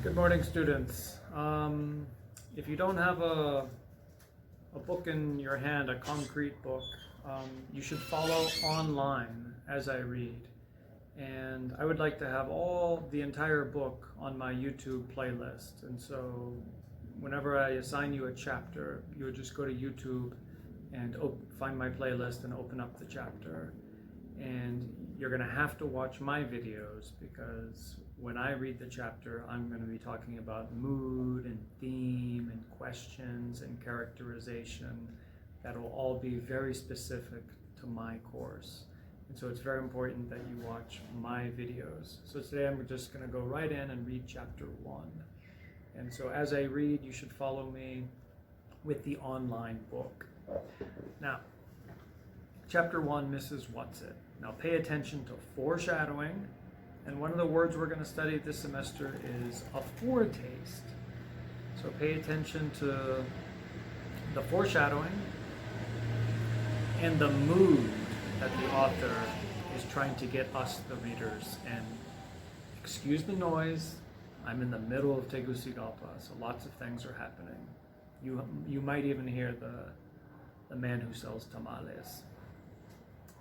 Good morning, students. If you don't have a book in your hand, a concrete book, you should follow online as I read. And I would like to have the entire book on my YouTube playlist. And so whenever I assign you a chapter, you would just go to YouTube and find my playlist and open up the chapter. And you're going to have to watch my videos because when I read the chapter, I'm going to be talking about mood and theme and questions and characterization that will all be very specific to my course. And so it's very important that you watch my videos. So today I'm just going to go right in and read chapter 1. And so as I read, you should follow me with the online book. Now, chapter 1, Mrs. Whatsit. Now pay attention to foreshadowing, and one of the words we're going to study this semester is a foretaste. So pay attention to the foreshadowing and the mood that the author is trying to get us, the readers. And excuse the noise, I'm in the middle of Tegucigalpa, so lots of things are happening. You might even hear the man who sells tamales.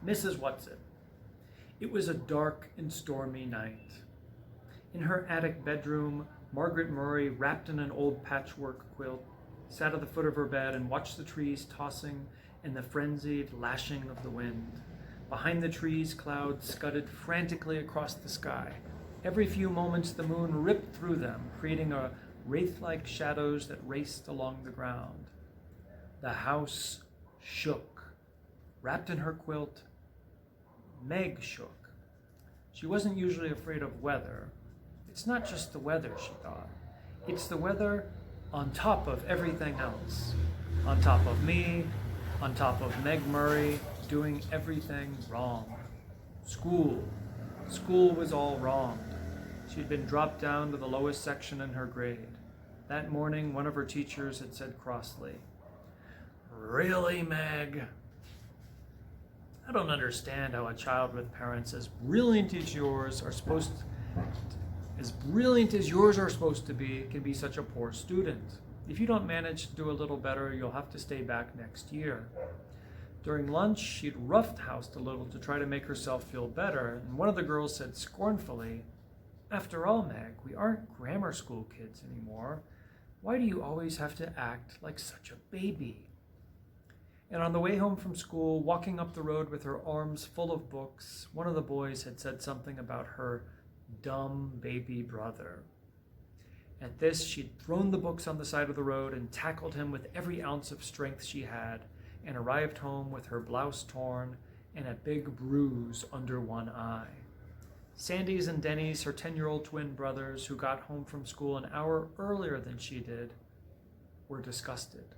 Mrs. Whatsit. It was a dark and stormy night. In her attic bedroom, Margaret Murray, wrapped in an old patchwork quilt, sat at the foot of her bed and watched the trees tossing in the frenzied lashing of the wind. Behind the trees, clouds scudded frantically across the sky. Every few moments, the moon ripped through them, creating wraith-like shadows that raced along the ground. The house shook. Wrapped in her quilt, Meg shook. She wasn't usually afraid of weather. It's not just the weather, she thought. It's the weather on top of everything else. On top of me, on top of Meg Murray, doing everything wrong. School was all wrong. She'd been dropped down to the lowest section in her grade. That morning, one of her teachers had said crossly, "Really, Meg? I don't understand how a child with parents as brilliant as yours are supposed to be can be such a poor student. If you don't manage to do a little better, you'll have to stay back next year." During lunch, she'd rough-housed a little to try to make herself feel better, and one of the girls said scornfully, "After all, Meg, we aren't grammar school kids anymore. Why do you always have to act like such a baby?" And on the way home from school, walking up the road with her arms full of books, one of the boys had said something about her dumb baby brother. At this, she'd thrown the books on the side of the road and tackled him with every ounce of strength she had, and arrived home with her blouse torn and a big bruise under one eye. Sandy's and Denny's, her 10-year-old twin brothers, who got home from school an hour earlier than she did, were disgusted.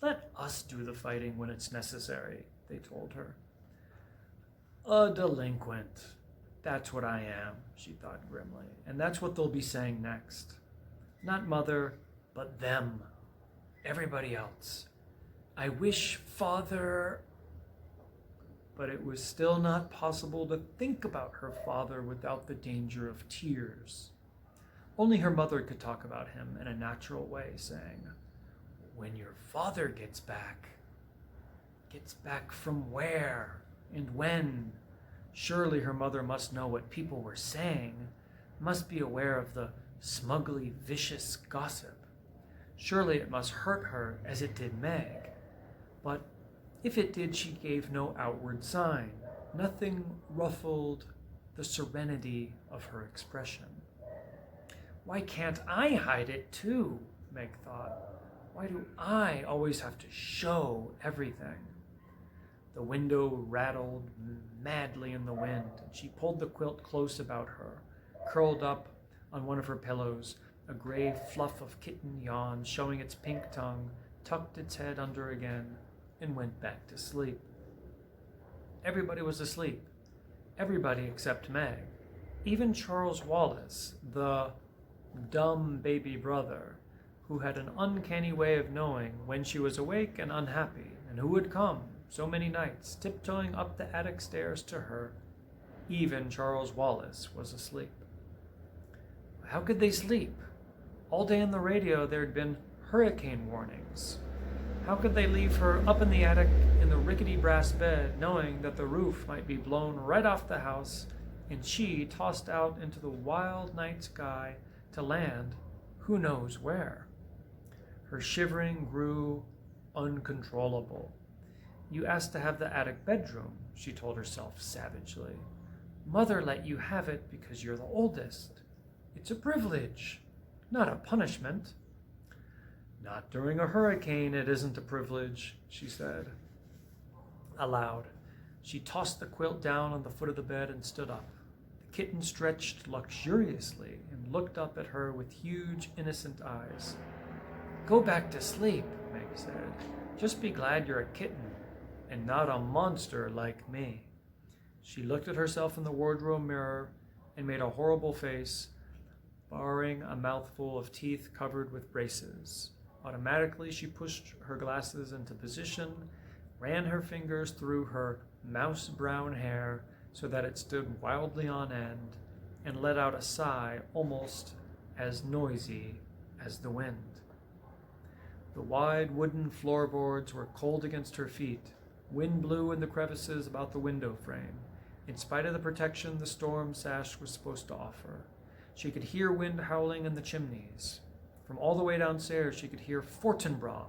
"Let us do the fighting when it's necessary," they told her. "A delinquent. That's what I am," she thought grimly. And that's what they'll be saying next. Not mother, but them. Everybody else. "I wish father..." But it was still not possible to think about her father without the danger of tears. Only her mother could talk about him in a natural way, saying, "When your father gets back." Gets back from where? And when? Surely her mother must know what people were saying, must be aware of the smugly vicious gossip. Surely it must hurt her as it did Meg. But if it did, she gave no outward sign. Nothing ruffled the serenity of her expression. "Why can't I hide it too?" Meg thought. "Why do I always have to show everything?" The window rattled madly in the wind, and she pulled the quilt close about her, curled up on one of her pillows. A gray fluff of kitten yawned, showing its pink tongue, tucked its head under again, and went back to sleep. Everybody was asleep. Everybody except Meg. Even Charles Wallace, the dumb baby brother, who had an uncanny way of knowing when she was awake and unhappy, and who would come so many nights, tiptoeing up the attic stairs to her. Even Charles Wallace was asleep. How could they sleep? All day on the radio there had been hurricane warnings. How could they leave her up in the attic in the rickety brass bed, knowing that the roof might be blown right off the house and she tossed out into the wild night sky to land who knows where? Her shivering grew uncontrollable. You asked to have the attic bedroom, she told herself savagely. Mother let you have it because you're the oldest. It's a privilege, not a punishment. Not during a hurricane, it isn't a privilege, she said. Aloud, she tossed the quilt down on the foot of the bed and stood up. The kitten stretched luxuriously and looked up at her with huge, innocent eyes. Go back to sleep, Meg said. Just be glad you're a kitten and not a monster like me. She looked at herself in the wardrobe mirror and made a horrible face, barring a mouthful of teeth covered with braces. Automatically, she pushed her glasses into position, ran her fingers through her mouse-brown hair so that it stood wildly on end, and let out a sigh almost as noisy as the wind. The wide wooden floorboards were cold against her feet. Wind blew in the crevices about the window frame, in spite of the protection the storm sash was supposed to offer. She could hear wind howling in the chimneys. From all the way downstairs, she could hear Fortinbras,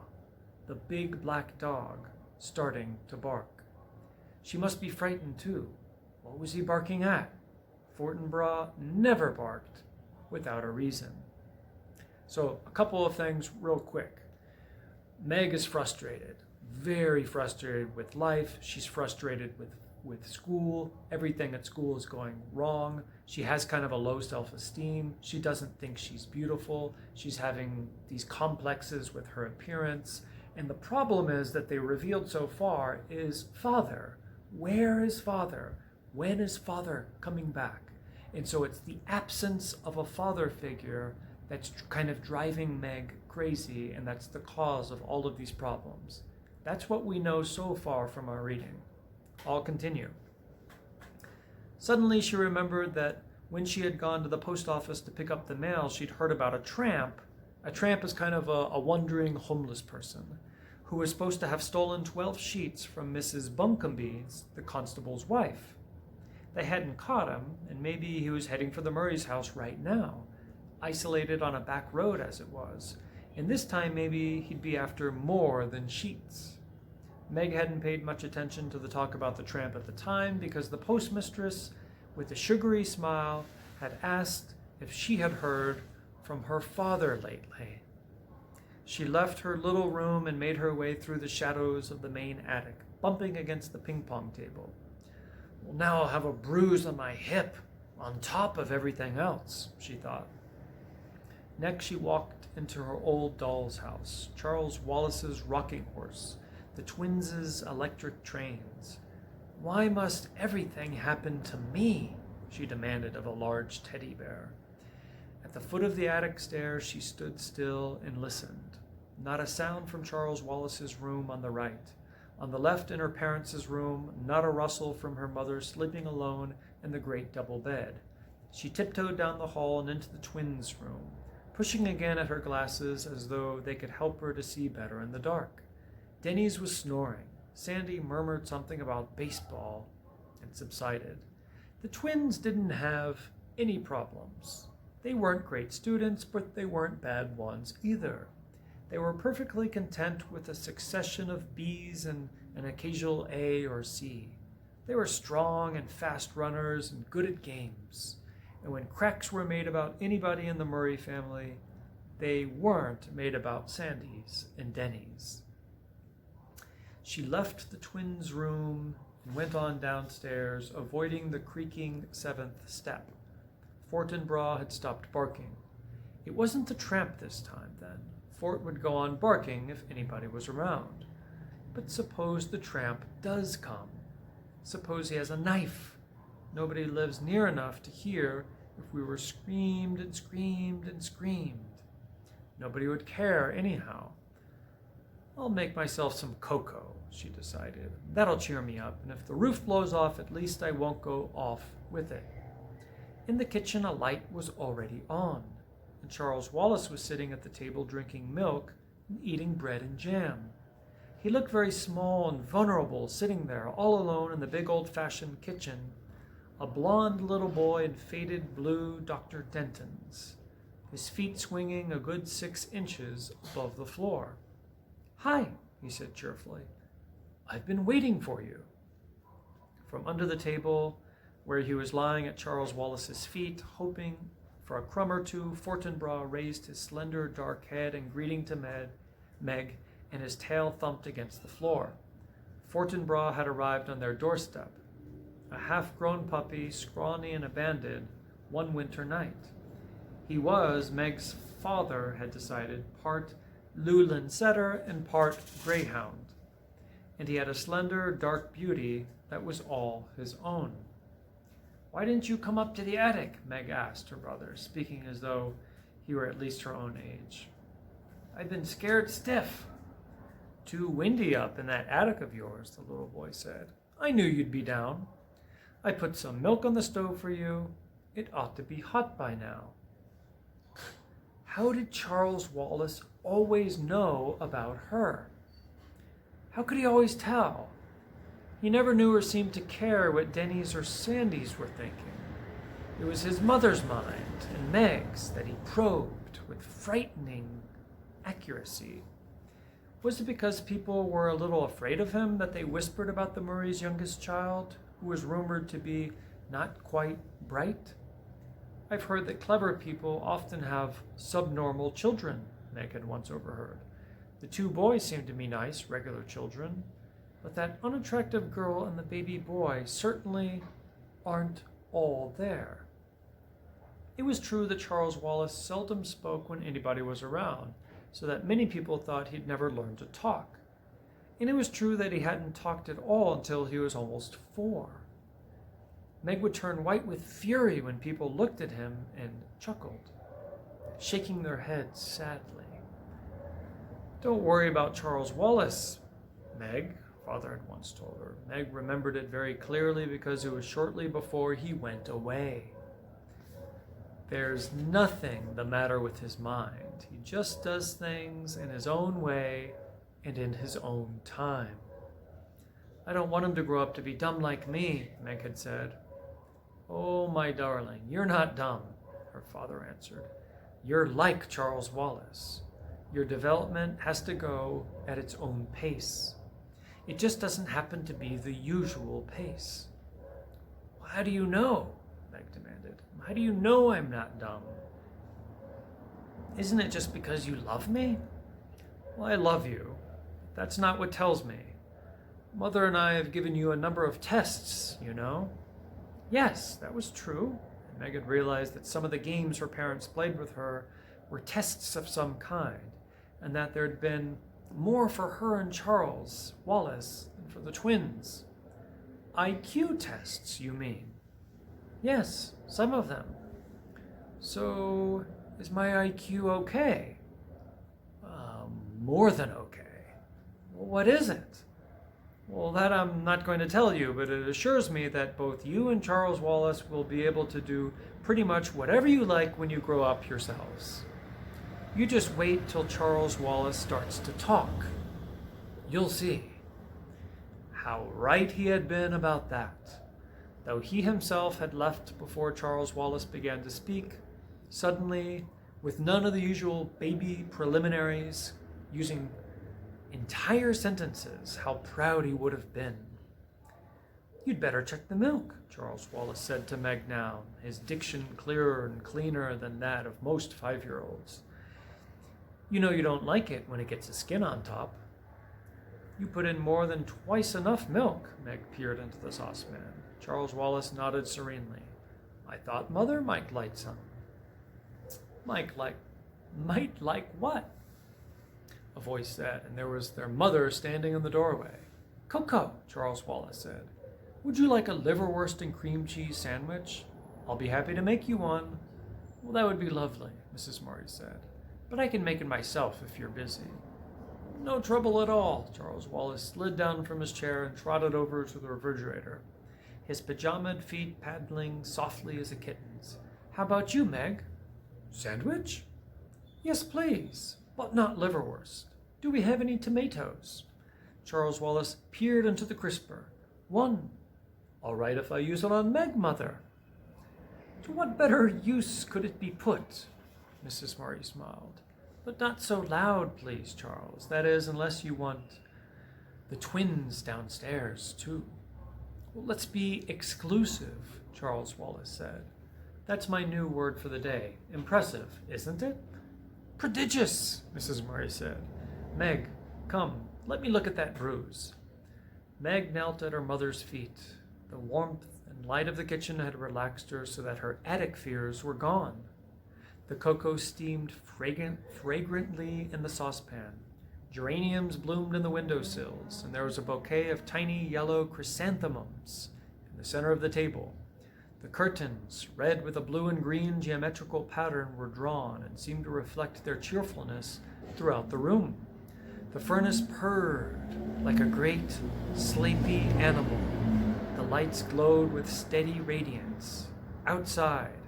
the big black dog, starting to bark. She must be frightened too. What was he barking at? Fortinbras never barked without a reason. So a couple of things real quick. Meg is frustrated, very frustrated with life. She's frustrated with school. Everything at school is going wrong. She has kind of a low self-esteem. She doesn't think she's beautiful. She's having these complexes with her appearance. And the problem is that they revealed so far is father. Where is father? When is father coming back? And so it's the absence of a father figure that's kind of driving Meg crazy, and that's the cause of all of these problems. That's what we know so far from our reading. I'll continue. Suddenly she remembered that when she had gone to the post office to pick up the mail, she'd heard about a tramp. A tramp is kind of a wandering homeless person who was supposed to have stolen 12 sheets from Mrs. Bunkumbees, the constable's wife. They hadn't caught him, and maybe he was heading for the Murray's house right now, isolated on a back road as it was. And this time maybe he'd be after more than sheets. Meg hadn't paid much attention to the talk about the tramp at the time because the postmistress, with a sugary smile, had asked if she had heard from her father lately. She left her little room and made her way through the shadows of the main attic, bumping against the ping-pong table. Well, now I'll have a bruise on my hip, on top of everything else, she thought. Next, she walked into her old doll's house, Charles Wallace's rocking horse, the twins' electric trains. Why must everything happen to me? She demanded of a large teddy bear. At the foot of the attic stairs, she stood still and listened. Not a sound from Charles Wallace's room on the right. On the left, in her parents' room, not a rustle from her mother sleeping alone in the great double bed. She tiptoed down the hall and into the twins' room, pushing again at her glasses as though they could help her to see better in the dark. Denny's was snoring. Sandy murmured something about baseball and subsided. The twins didn't have any problems. They weren't great students, but they weren't bad ones either. They were perfectly content with a succession of B's and an occasional A or C. They were strong and fast runners and good at games. And when cracks were made about anybody in the Murray family, they weren't made about Sandy's and Denny's. She left the twins' room and went on downstairs, avoiding the creaking 7th step. Fortinbras had stopped barking. It wasn't the tramp this time, then. Fort would go on barking if anybody was around. But suppose the tramp does come. Suppose he has a knife. Nobody lives near enough to hear if we were screamed and screamed and screamed. Nobody would care anyhow. I'll make myself some cocoa, she decided. That'll cheer me up, and if the roof blows off, at least I won't go off with it. In the kitchen, a light was already on, and Charles Wallace was sitting at the table drinking milk and eating bread and jam. He looked very small and vulnerable, sitting there all alone in the big old-fashioned kitchen, a blond little boy in faded blue Dr. Denton's, his feet swinging a good 6 inches above the floor. "Hi," he said cheerfully. "I've been waiting for you." From under the table, where he was lying at Charles Wallace's feet, hoping for a crumb or two, Fortinbras raised his slender dark head in greeting to Meg, and his tail thumped against the floor. Fortinbras had arrived on their doorstep, a half-grown puppy, scrawny and abandoned, one winter night. He was, Meg's father had decided, part Lowland setter and part greyhound, and he had a slender, dark beauty that was all his own. "Why didn't you come up to the attic?" Meg asked her brother, speaking as though he were at least her own age. "I've been scared stiff." "Too windy up in that attic of yours," the little boy said. "I knew you'd be down. I put some milk on the stove for you. It ought to be hot by now." How did Charles Wallace always know about her? How could he always tell? He never knew or seemed to care what Denny's or Sandy's were thinking. It was his mother's mind and Meg's that he probed with frightening accuracy. Was it because people were a little afraid of him that they whispered about the Murray's youngest child, who was rumored to be not quite bright? "I've heard that clever people often have subnormal children," Meg had once overheard. "The 2 boys seem to be nice, regular children, but that unattractive girl and the baby boy certainly aren't all there." It was true that Charles Wallace seldom spoke when anybody was around, so that many people thought he'd never learned to talk. And it was true that he hadn't talked at all until he was almost 4. Meg would turn white with fury when people looked at him and chuckled, shaking their heads sadly. "Don't worry about Charles Wallace, Meg," Father had once told her. Meg remembered it very clearly because it was shortly before he went away. "There's nothing the matter with his mind. He just does things in his own way and in his own time. I don't want him to grow up to be dumb like me," Meg had said. "Oh, my darling, you're not dumb," her father answered. "You're like Charles Wallace. Your development has to go at its own pace. It just doesn't happen to be the usual pace." "How do you know?" Meg demanded. "How do you know I'm not dumb?" "Isn't it just because you love me?" "Well, I love you. That's not what tells me. Mother and I have given you a number of tests, you know." Yes, that was true. And Meg had realized that some of the games her parents played with her were tests of some kind, and that there had been more for her and Charles Wallace than for the twins. "IQ tests, you mean?" "Yes, some of them." "So, is my IQ okay?" More than okay." "Well, what is it?" "Well, that I'm not going to tell you, but it assures me that both you and Charles Wallace will be able to do pretty much whatever you like when you grow up yourselves. You just wait till Charles Wallace starts to talk. You'll see." How right he had been about that. Though he himself had left before Charles Wallace began to speak, suddenly, with none of the usual baby preliminaries, using entire sentences, how proud he would have been. "You'd better check the milk," Charles Wallace said to Meg now, his diction clearer and cleaner than that of most 5-year-olds. "You know you don't like it when it gets a skin on top." "You put in more than twice enough milk." Meg peered into the saucepan. Charles Wallace nodded serenely. "I thought Mother might like some." Might like what?" a voice said, and there was their mother standing in the doorway. "Cocoa," Charles Wallace said. "Would you like a liverwurst and cream cheese sandwich? I'll be happy to make you one." "Well, that would be lovely," Mrs. Murray said. "But I can make it myself if you're busy." "No trouble at all." Charles Wallace slid down from his chair and trotted over to the refrigerator. his pajamaed feet paddling softly as a kitten's. "How about you, Meg?" "Sandwich?" "Yes, please, but not liverwurst. Do we have any tomatoes?" Charles Wallace peered into the crisper. "One." "All right if I use it on Meg, Mother." "To what better use could it be put?" Mrs. Murray smiled. "But not so loud, please, Charles. That is, unless you want the twins downstairs, too." "Well, let's be exclusive," Charles Wallace said. "That's my new word for the day. Impressive, isn't it?" "Prodigious," Mrs. Murray said. "Meg, come, let me look at that bruise." Meg knelt at her mother's feet. The warmth and light of the kitchen had relaxed her so that her attic fears were gone. The cocoa steamed fragrantly in the saucepan. Geraniums bloomed in the windowsills, and there was a bouquet of tiny yellow chrysanthemums in the center of the table. The curtains, red with a blue and green geometrical pattern, were drawn and seemed to reflect their cheerfulness throughout the room. The furnace purred like a great, sleepy animal. The lights glowed with steady radiance. Outside,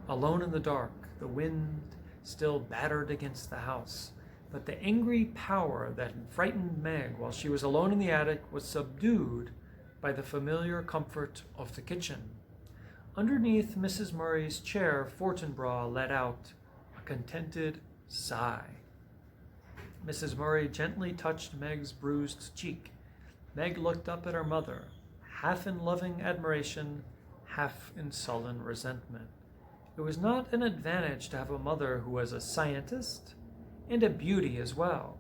alone in the dark, the wind still battered against the house, but the angry power that had frightened Meg while she was alone in the attic was subdued by the familiar comfort of the kitchen. Underneath Mrs. Murray's chair, Fortinbras let out a contented sigh. Mrs. Murray gently touched Meg's bruised cheek. Meg looked up at her mother, half in loving admiration, half in sullen resentment. It was not an advantage to have a mother who was a scientist and a beauty as well.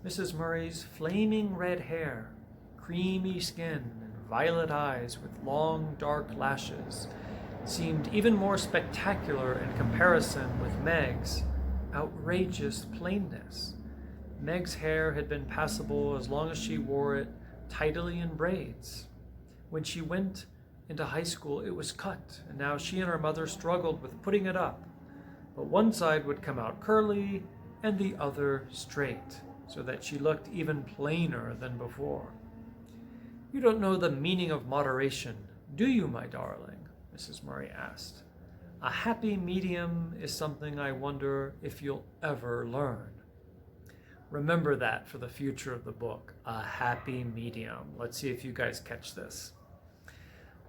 Mrs. Murray's flaming red hair, creamy skin, and violet eyes with long, dark lashes seemed even more spectacular in comparison with Meg's outrageous plainness. Meg's hair had been passable as long as she wore it tidily in braids. When she went into high school, it was cut, and now she and her mother struggled with putting it up. But one side would come out curly and the other straight, so that she looked even plainer than before. "You don't know the meaning of moderation, do you, my darling?" Mrs. Murray asked. "A happy medium is something I wonder if you'll ever learn." Remember that for the future of the book, a happy medium. Let's see if you guys catch this.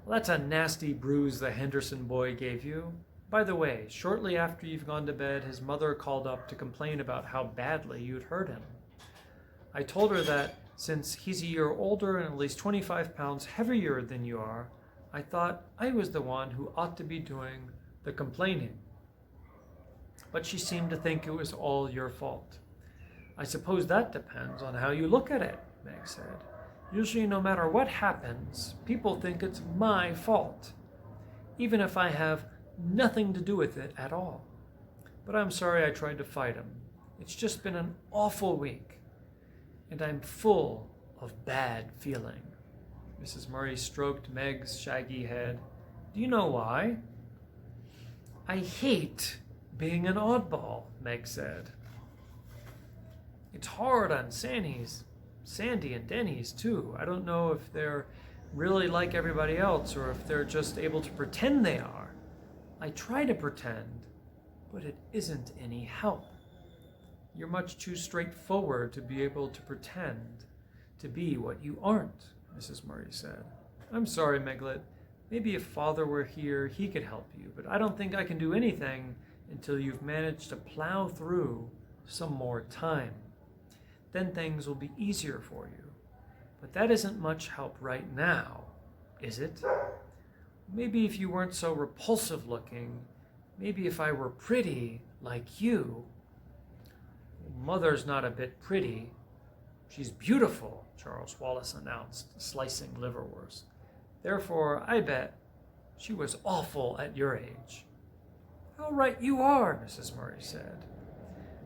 "Well, that's a nasty bruise the Henderson boy gave you. By the way, shortly after you've gone to bed, his mother called up to complain about how badly you'd hurt him. I told her that since he's a year older and at least 25 pounds heavier than you are, I thought I was the one who ought to be doing the complaining. But she seemed to think it was all your fault." "I suppose that depends on how you look at it," Meg said. "Usually, no matter what happens, people think it's my fault, even if I have nothing to do with it at all. But I'm sorry I tried to fight him. It's just been an awful week, and I'm full of bad feeling." Mrs. Murray stroked Meg's shaggy head. "Do you know why?" "I hate being an oddball," Meg said. "It's hard on Sandy and Denny's too. I don't know if they're really like everybody else or if they're just able to pretend they are. I try to pretend, but it isn't any help. You're much too straightforward to be able to pretend to be what you aren't," Mrs. Murray said. "I'm sorry, Meglet. Maybe if Father were here, he could help you, but I don't think I can do anything until you've managed to plow through some more time. Then things will be easier for you. But that isn't much help right now, is it? Maybe if you weren't so repulsive looking, maybe if I were pretty like you." "Mother's not a bit pretty. She's beautiful," Charles Wallace announced, slicing liverwurst. "Therefore, I bet she was awful at your age." "How right you are," Mrs. Murray said.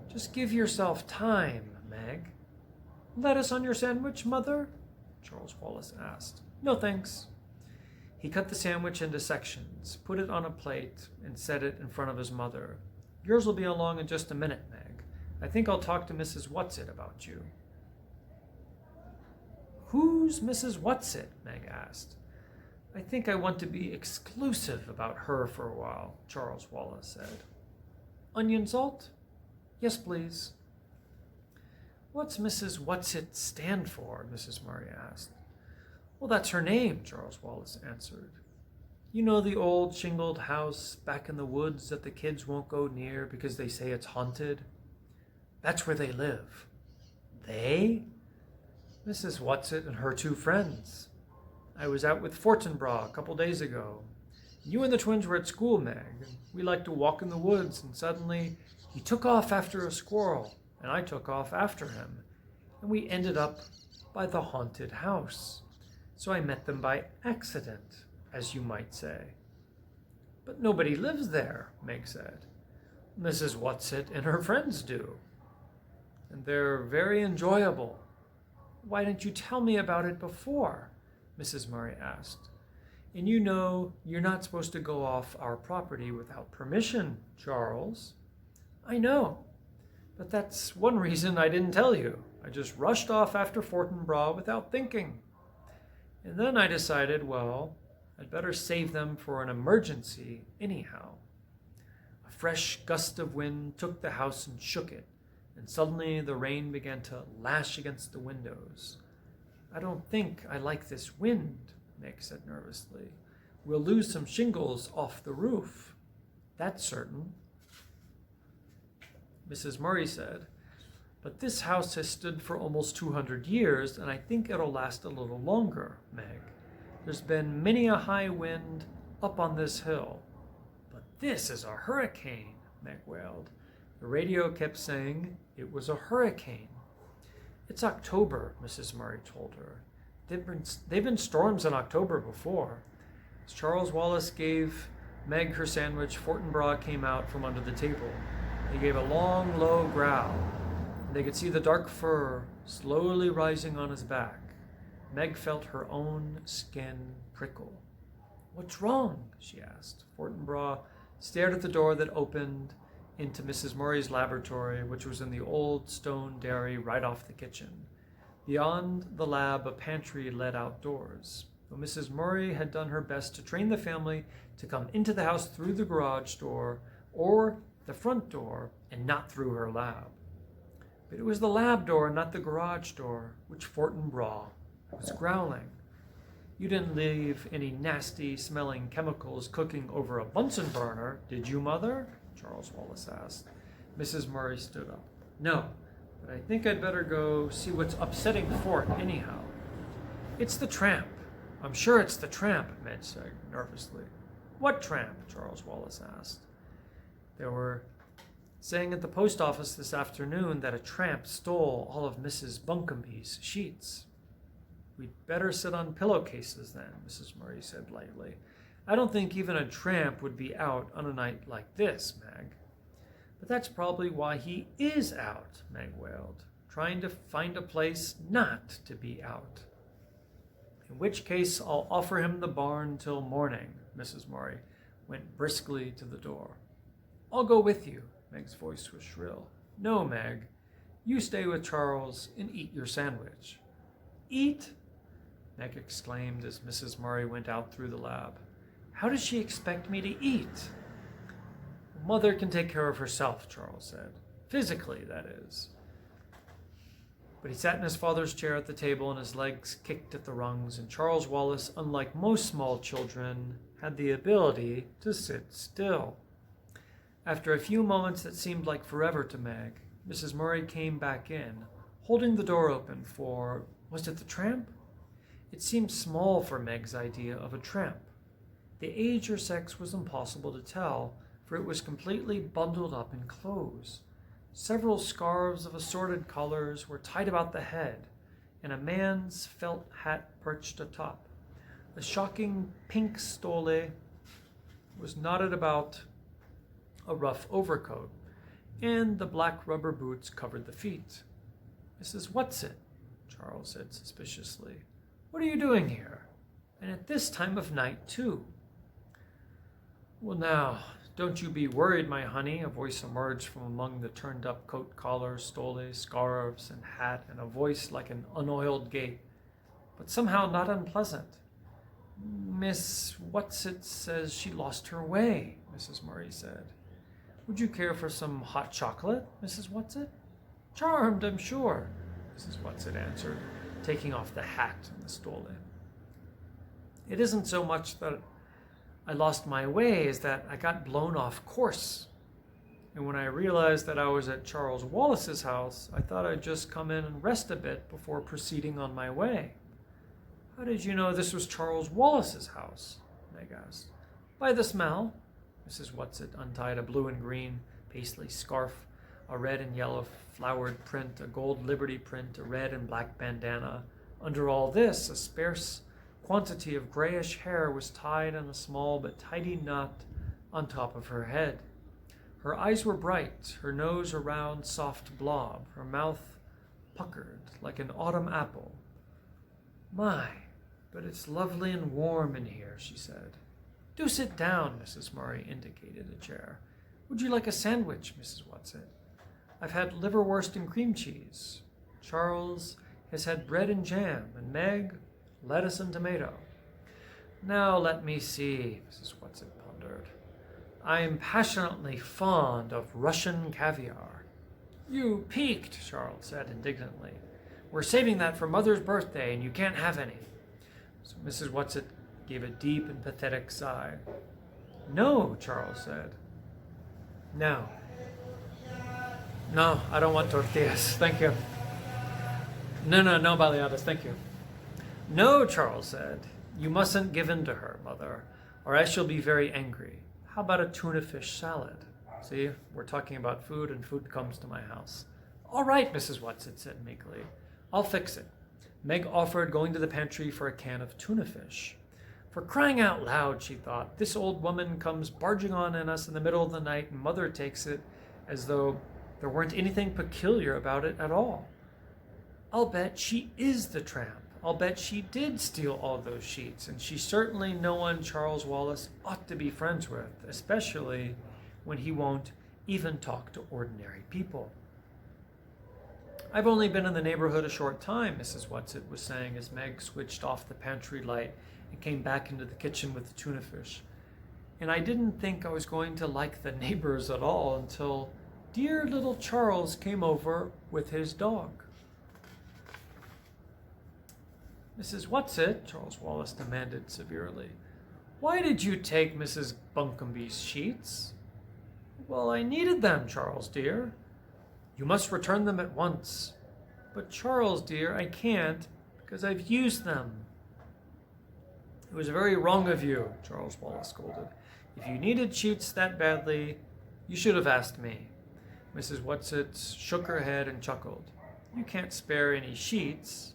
"Just give yourself time, Meg." "Lettuce on your sandwich, Mother?" Charles Wallace asked. "No, thanks." He cut the sandwich into sections, put it on a plate, and set it in front of his mother. "Yours will be along in just a minute, Meg. I think I'll talk to Mrs. Whatsit about you." "Who's Mrs. Whatsit?" Meg asked. I think I want to be exclusive about her for a while, Charles Wallace said. Onion salt? Yes, please. What's Mrs. What's-it stand for? Mrs. Murray asked. Well, that's her name, Charles Wallace answered. You know the old shingled house back in the woods that the kids won't go near because they say it's haunted? That's where they live. They? Mrs. What's-it and her two friends. I was out with Fortinbras a couple days ago. You and the twins were at school, Meg. We liked to walk in the woods, and suddenly he took off after a squirrel, and I took off after him, and we ended up by the haunted house. So I met them by accident, as you might say. But nobody lives there, Meg said. Mrs. What's-it and her friends do. And they're very enjoyable. Why didn't you tell me about it before? Mrs. Murray asked. And you know you're not supposed to go off our property without permission, Charles. I know, but that's one reason I didn't tell you. I just rushed off after Fortinbras without thinking. And then I decided, well, I'd better save them for an emergency anyhow. A fresh gust of wind took the house and shook it, and suddenly the rain began to lash against the windows. I don't think I like this wind, Meg said nervously. We'll lose some shingles off the roof. That's certain. Mrs. Murray said, but this house has stood for almost 200 years, and I think it'll last a little longer, Meg. There's been many a high wind up on this hill. But this is a hurricane, Meg wailed. The radio kept saying it was a hurricane. It's October, Mrs. Murray told her. They've been storms in October before. As Charles Wallace gave Meg her sandwich, Fortinbras came out from under the table. He gave a long, low growl. They could see the dark fur slowly rising on his back. Meg felt her own skin prickle. What's wrong? She asked. Fortinbras stared at the door that opened into Mrs. Murray's laboratory, which was in the old stone dairy right off the kitchen. Beyond the lab, a pantry led outdoors. Though Mrs. Murray had done her best to train the family to come into the house through the garage door or the front door and not through her lab. But it was the lab door, not the garage door, which Fortinbras was growling. You didn't leave any nasty-smelling chemicals cooking over a Bunsen burner, did you, Mother? Charles Wallace asked. Mrs. Murray stood up. No, but I think I'd better go see what's upsetting Fort anyhow. It's the tramp. I'm sure it's the tramp, Meg said nervously. What tramp? Charles Wallace asked. They were saying at the post office this afternoon that a tramp stole all of Mrs. Bunkumby's sheets. We'd better sit on pillowcases then, Mrs. Murray said lightly. I don't think even a tramp would be out on a night like this, Meg. But that's probably why he is out, Meg wailed, trying to find a place not to be out. In which case I'll offer him the barn till morning, Mrs. Murray went briskly to the door. I'll go with you, Meg's voice was shrill. No, Meg, you stay with Charles and eat your sandwich. Eat? Meg exclaimed as Mrs. Murray went out through the lab. How does she expect me to eat? Mother can take care of herself, Charles said. Physically, that is. But he sat in his father's chair at the table and his legs kicked at the rungs, and Charles Wallace, unlike most small children, had the ability to sit still. After a few moments that seemed like forever to Meg, Mrs. Murray came back in, holding the door open for, was it the tramp? It seemed small for Meg's idea of a tramp. The age or sex was impossible to tell, for it was completely bundled up in clothes. Several scarves of assorted colors were tied about the head, and a man's felt hat perched atop. A shocking pink stole was knotted about a rough overcoat, and the black rubber boots covered the feet. Mrs. What's-it? Charles said suspiciously. What are you doing here? And at this time of night, too? Well, now, don't you be worried, my honey, a voice emerged from among the turned-up coat collars, stoles, scarves, and hat, and a voice like an unoiled gate, but somehow not unpleasant. Miss Whatsit says she lost her way, Mrs. Murray said. Would you care for some hot chocolate, Mrs. Whatsit? Charmed, I'm sure, Mrs. Whatsit answered, taking off the hat and the stole. It isn't so much that I lost my way as that I got blown off course. And when I realized that I was at Charles Wallace's house, I thought I'd just come in and rest a bit before proceeding on my way. How did you know this was Charles Wallace's house? Meg asked. By the smell. Mrs. Whatsit untied a blue and green paisley scarf, a red and yellow flowered print, a gold Liberty print, a red and black bandana. Under all this, a sparse quantity of grayish hair was tied in a small but tidy knot on top of her head. Her eyes were bright, her nose a round, soft blob, her mouth puckered like an autumn apple. My, but it's lovely and warm in here, she said. Do sit down, Mrs. Murray indicated a chair. Would you like a sandwich, Mrs. Whatsit? I've had liverwurst and cream cheese. Charles has had bread and jam, and Meg, lettuce and tomato. Now let me see, Mrs. Whatsit pondered. I'm passionately fond of Russian caviar. You peaked, Charles said indignantly. We're saving that for Mother's birthday, and you can't have any. So Mrs. Whatsit gave a deep and pathetic sigh. No, Charles said. No. No, I don't want tortillas. Thank you. No, baleadas. Thank you. No, Charles said. You mustn't give in to her, Mother, or I shall be very angry. How about a tuna fish salad? See, we're talking about food, and food comes to my house. All right, Mrs. Whatsit said meekly. I'll fix it. Meg offered going to the pantry for a can of tuna fish. For crying out loud, she thought, this old woman comes barging on in us in the middle of the night, and Mother takes it as though there weren't anything peculiar about it at all. I'll bet she is the tramp. I'll bet she did steal all those sheets, and she's certainly no one Charles Wallace ought to be friends with, especially when he won't even talk to ordinary people. I've only been in the neighborhood a short time, Mrs. Whatsit was saying as Meg switched off the pantry light and came back into the kitchen with the tuna fish. And I didn't think I was going to like the neighbors at all until dear little Charles came over with his dog. Mrs. Whatsit, Charles Wallace demanded severely, why did you take Mrs. Bunkumby's sheets? Well, I needed them, Charles dear. You must return them at once. But Charles dear, I can't because I've used them. It was very wrong of you, Charles Wallace scolded. If you needed sheets that badly, you should have asked me. Mrs. Whatsit shook her head and chuckled. You can't spare any sheets.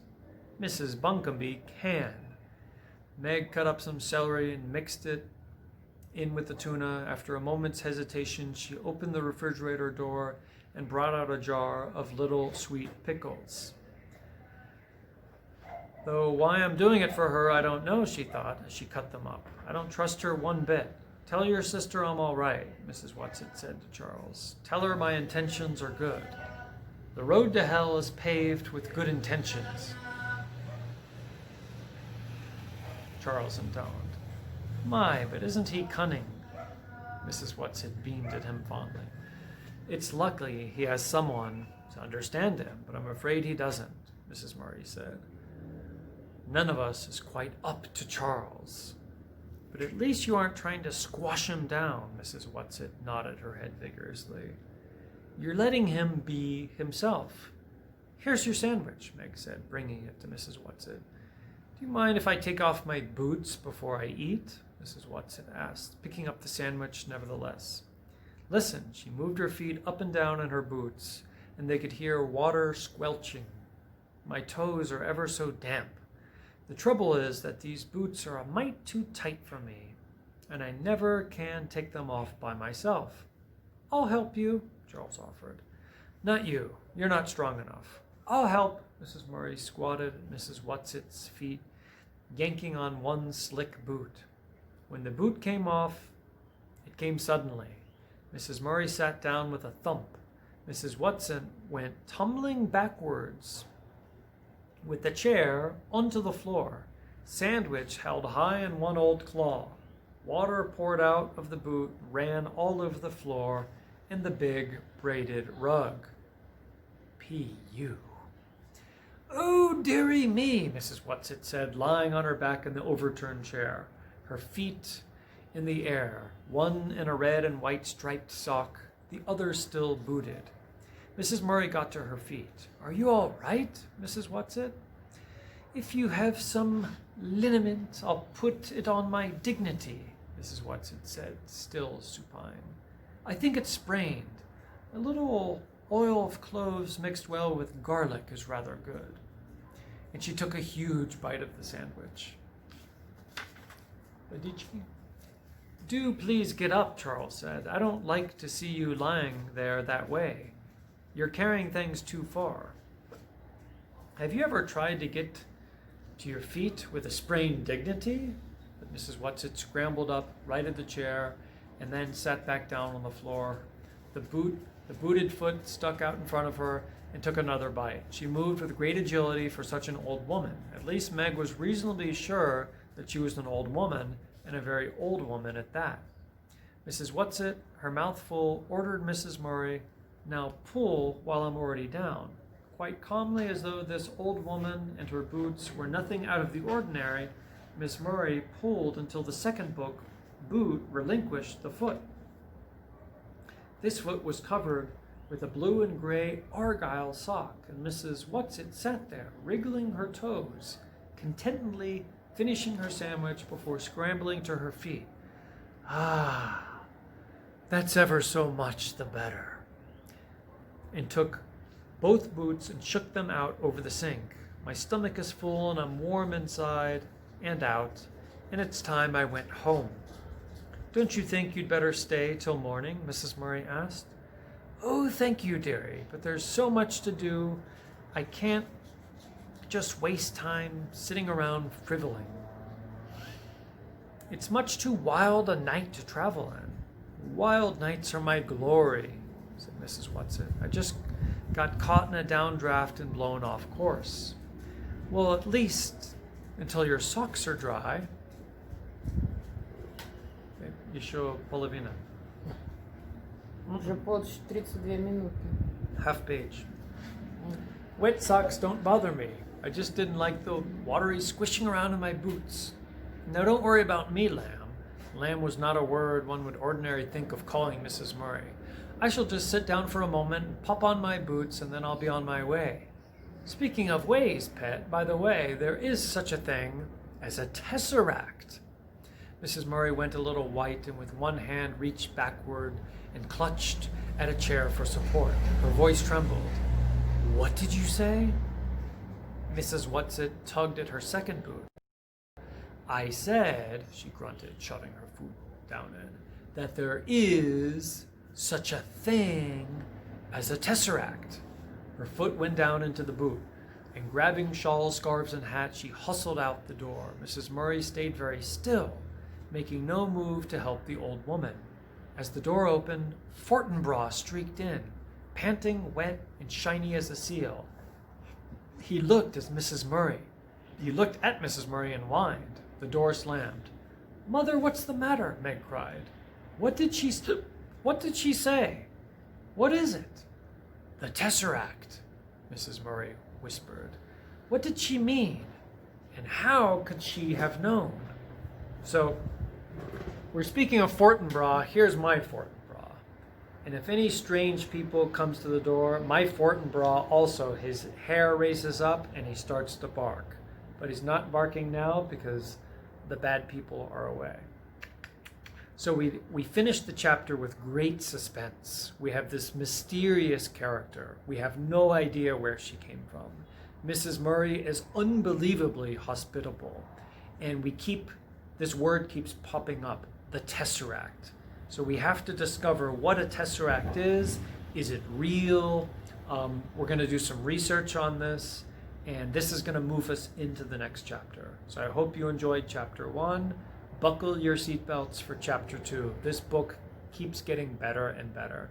Mrs. Bunkumby can. Meg cut up some celery and mixed it in with the tuna. After a moment's hesitation, she opened the refrigerator door and brought out a jar of little sweet pickles. Though why I'm doing it for her, I don't know, she thought as she cut them up. I don't trust her one bit. Tell your sister I'm all right, Mrs. Whatsit said to Charles. Tell her my intentions are good. The road to hell is paved with good intentions. Charles intoned. My, but isn't he cunning? Mrs. Whatsit beamed at him fondly. It's lucky he has someone to understand him, but I'm afraid he doesn't, Mrs. Murray said. None of us is quite up to Charles. But at least you aren't trying to squash him down, Mrs. Whatsit nodded her head vigorously. You're letting him be himself. Here's your sandwich, Meg said, bringing it to Mrs. Whatsit. Do you mind if I take off my boots before I eat? Mrs. Whatsit asked, picking up the sandwich nevertheless. Listen, she moved her feet up and down in her boots, and they could hear water squelching. My toes are ever so damp. The trouble is that these boots are a mite too tight for me, and I never can take them off by myself. I'll help you, Charles offered. Not you. You're not strong enough. I'll help. Mrs. Murray squatted at Mrs. Whatsit's feet, yanking on one slick boot. When the boot came off, it came suddenly. Mrs. Murray sat down with a thump. Mrs. Whatsit went tumbling backwards with the chair onto the floor. sandwich held high in one old claw. Water poured out of the boot, ran all over the floor and the big braided rug. P.U. "Oh, dearie me," Mrs. Whatsit said, lying on her back in the overturned chair, her feet in the air, one in a red and white striped sock, the other still booted. Mrs. Murray got to her feet. "Are you all right, Mrs. Whatsit?" "If you have some liniment, I'll put it on my dignity," Mrs. Whatsit said, still supine. "I think it's sprained. A little oil of cloves mixed well with garlic is rather good." And she took a huge bite of the sandwich. "Medici?" "Do please get up," Charles said. "I don't like to see you lying there that way. You're carrying things too far. Have you ever tried to get to your feet with a sprained dignity?" But Mrs. Whatsit scrambled up, righted the chair, and then sat back down on the floor. The booted foot stuck out in front of her and took another bite. She moved with great agility for such an old woman. At least Meg was reasonably sure that she was an old woman, and a very old woman at that. Mrs. Whatsit, her mouth full, ordered Mrs. Murray, "Now pull while I'm already down." Quite calmly, as though this old woman and her boots were nothing out of the ordinary, Miss Murray pulled until the second boot relinquished the foot. This foot was covered with a blue and gray argyle sock, and Mrs. Whatsit sat there, wriggling her toes, contentedly finishing her sandwich before scrambling to her feet. "Ah, that's ever so much the better," and took both boots and shook them out over the sink. "My stomach is full and I'm warm inside and out, and it's time I went home." "Don't you think you'd better stay till morning?" Mrs. Murray asked. "Oh, thank you, dearie, but there's so much to do. I can't just waste time sitting around frivoling. It's much too wild a night to travel in." "Wild nights are my glory," said Mrs. Whatsit. "I just got caught in a downdraft and blown off course." "Well, at least until your socks are dry." Еще половина. Уже 32 минуты. Half page. "Wet socks don't bother me. I just didn't like the watery squishing around in my boots. Now don't worry about me, Lamb." Lamb was not a word one would ordinarily think of calling Mrs. Murray. "I shall just sit down for a moment, pop on my boots, and then I'll be on my way. Speaking of ways, pet, by the way, there is such a thing as a tesseract." Mrs. Murray went a little white and with one hand reached backward and clutched at a chair for support. Her voice trembled. "What did you say?" Mrs. Whatsit tugged at her second boot. "I said," she grunted, shoving her foot down in, "that there is such a thing as a tesseract." Her foot went down into the boot, and grabbing shawls, scarves, and hats, she hustled out the door. Mrs. Murray stayed very still, making no move to help the old woman. As the door opened, Fortinbras streaked in, panting, wet, and shiny as a seal. He looked at Mrs. Murray and whined. The door slammed. "Mother, what's the matter?" Meg cried. What did she say? What is it?" "The tesseract," Mrs. Murray whispered. What did she mean? And how could she have known? So, we're speaking of Fortinbras. Here's my Fortinbras. And if any strange people comes to the door, my Fortinbras also, his hair raises up and he starts to bark. But he's not barking now because the bad people are away. So we finished the chapter with great suspense. We have this mysterious character. We have no idea where she came from. Mrs. Murray is unbelievably hospitable. And this word keeps popping up, the tesseract. So we have to discover what a tesseract is. Is it real? We're going to do some research on this. And this is going to move us into the next chapter. So I hope you enjoyed chapter 1. Buckle your seatbelts for chapter 2. This book keeps getting better and better.